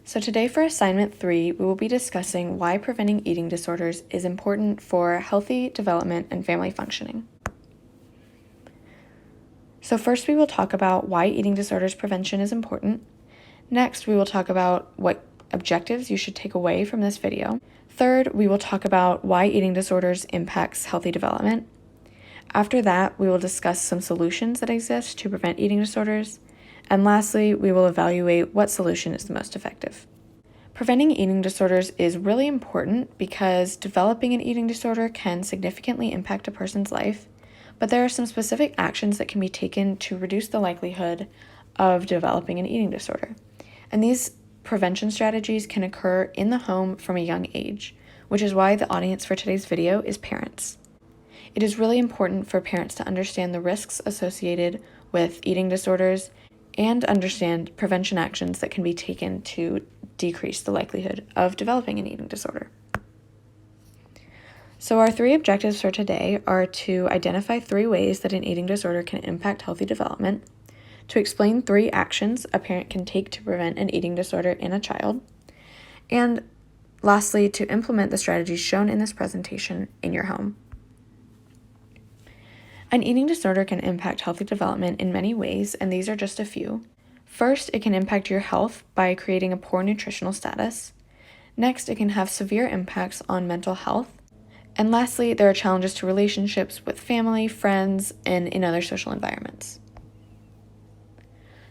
So today for assignment 3, we will be discussing why preventing eating disorders is important for healthy development and family functioning. So first we will talk about why eating disorders prevention is important. Next, we will talk about what objectives you should take away from this video. Third, we will talk about why eating disorders impacts healthy development. After that, we will discuss some solutions that exist to prevent eating disorders. And lastly, we will evaluate what solution is the most effective. Preventing eating disorders is really important because developing an eating disorder can significantly impact a person's life, but there are some specific actions that can be taken to reduce the likelihood of developing an eating disorder. And these prevention strategies can occur in the home from a young age, which is why the audience for today's video is parents. It is really important for parents to understand the risks associated with eating disorders and understand prevention actions that can be taken to decrease the likelihood of developing an eating disorder. So our 3 objectives for today are to identify 3 ways that an eating disorder can impact healthy development, to explain 3 actions a parent can take to prevent an eating disorder in a child, and lastly, to implement the strategies shown in this presentation in your home. An eating disorder can impact healthy development in many ways, and these are just a few. First, it can impact your health by creating a poor nutritional status. Next, it can have severe impacts on mental health. And lastly, there are challenges to relationships with family, friends, and in other social environments.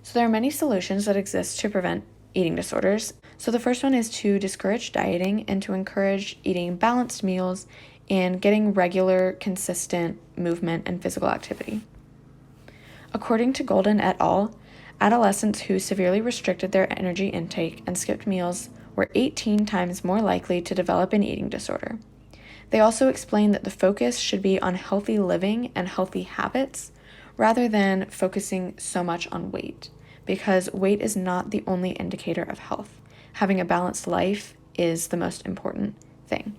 So there are many solutions that exist to prevent eating disorders. So the first one is to discourage dieting and to encourage eating balanced meals and getting regular, consistent movement and physical activity. According to Golden et al., adolescents who severely restricted their energy intake and skipped meals were 18 times more likely to develop an eating disorder. They also explained that the focus should be on healthy living and healthy habits rather than focusing so much on weight, because weight is not the only indicator of health. Having a balanced life is the most important thing.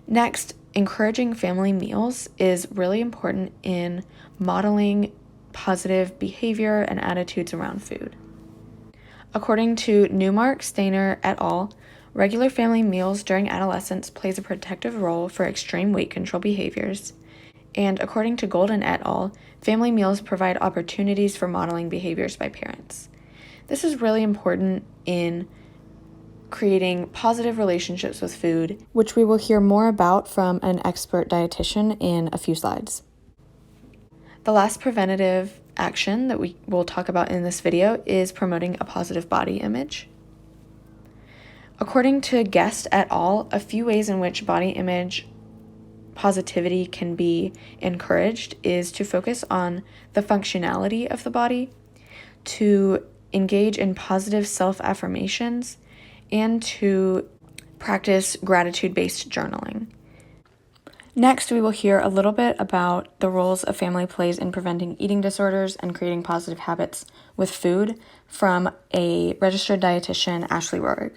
Next, encouraging family meals is really important in modeling positive behavior and attitudes around food. According to Newmark, Stainer et al., regular family meals during adolescence plays a protective role for extreme weight control behaviors. And according to Golden et al., family meals provide opportunities for modeling behaviors by parents. This is really important in creating positive relationships with food, which we will hear more about from an expert dietitian in a few slides. The last preventative action that we will talk about in this video is promoting a positive body image. According to Guest et al., a few ways in which body image positivity can be encouraged is to focus on the functionality of the body, to engage in positive self-affirmations, and to practice gratitude-based journaling. Next, we will hear a little bit about the roles a family plays in preventing eating disorders and creating positive habits with food from a registered dietitian, Ashley Rohrig.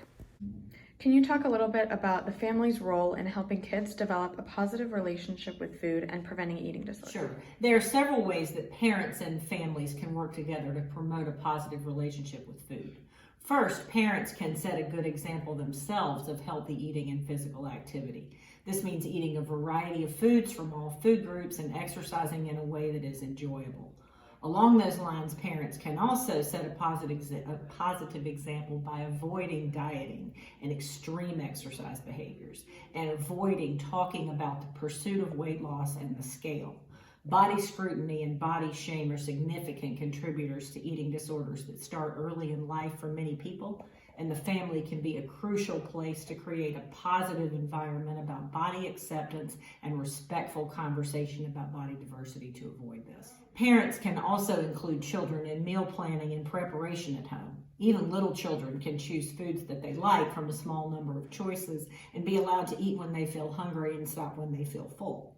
Can you talk a little bit about the family's role in helping kids develop a positive relationship with food and preventing eating disorders? Sure. There are several ways that parents and families can work together to promote a positive relationship with food. First, parents can set a good example themselves of healthy eating and physical activity. This means eating a variety of foods from all food groups and exercising in a way that is enjoyable. Along those lines, parents can also set a positive example by avoiding dieting and extreme exercise behaviors and avoiding talking about the pursuit of weight loss and the scale. Body scrutiny and body shame are significant contributors to eating disorders that start early in life for many people, and the family can be a crucial place to create a positive environment about body acceptance and respectful conversation about body diversity to avoid this. Parents can also include children in meal planning and preparation at home. Even little children can choose foods that they like from a small number of choices and be allowed to eat when they feel hungry and stop when they feel full.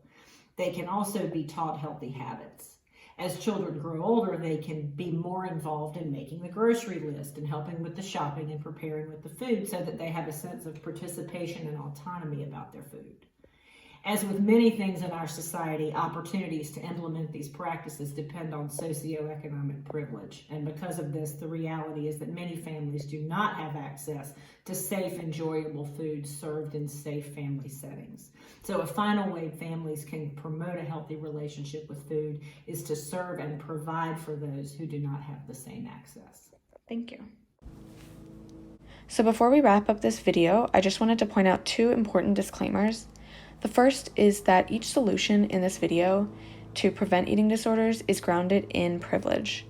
They can also be taught healthy habits. As children grow older, they can be more involved in making the grocery list and helping with the shopping and preparing with the food so that they have a sense of participation and autonomy about their food. As with many things in our society, opportunities to implement these practices depend on socioeconomic privilege. And because of this, the reality is that many families do not have access to safe, enjoyable food served in safe family settings. So a final way families can promote a healthy relationship with food is to serve and provide for those who do not have the same access. Thank you. So before we wrap up this video, I just wanted to point out two important disclaimers. The first is that each solution in this video to prevent eating disorders is grounded in privilege.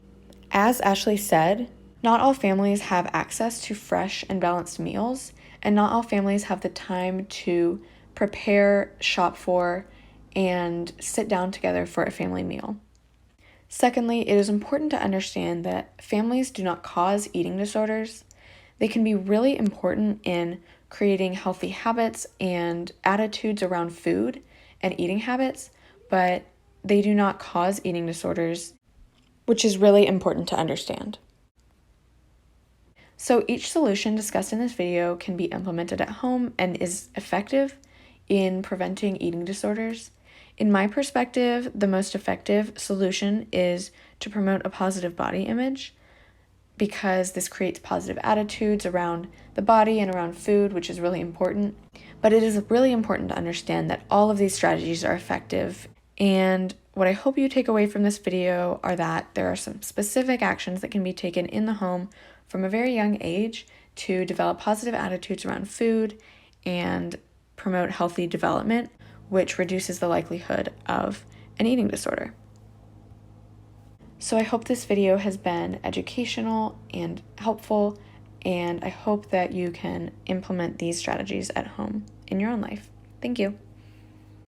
As Ashley said, not all families have access to fresh and balanced meals, and not all families have the time to prepare, shop for, and sit down together for a family meal. Secondly, it is important to understand that families do not cause eating disorders. They can be really important in creating healthy habits and attitudes around food and eating habits, but they do not cause eating disorders, which is really important to understand. So each solution discussed in this video can be implemented at home and is effective in preventing eating disorders. In my perspective, the most effective solution is to promote a positive body image, because this creates positive attitudes around the body and around food, which is really important. But it is really important to understand that all of these strategies are effective. And what I hope you take away from this video are that there are some specific actions that can be taken in the home from a very young age to develop positive attitudes around food and promote healthy development, which reduces the likelihood of an eating disorder. So I hope this video has been educational and helpful, and I hope that you can implement these strategies at home in your own life. Thank you.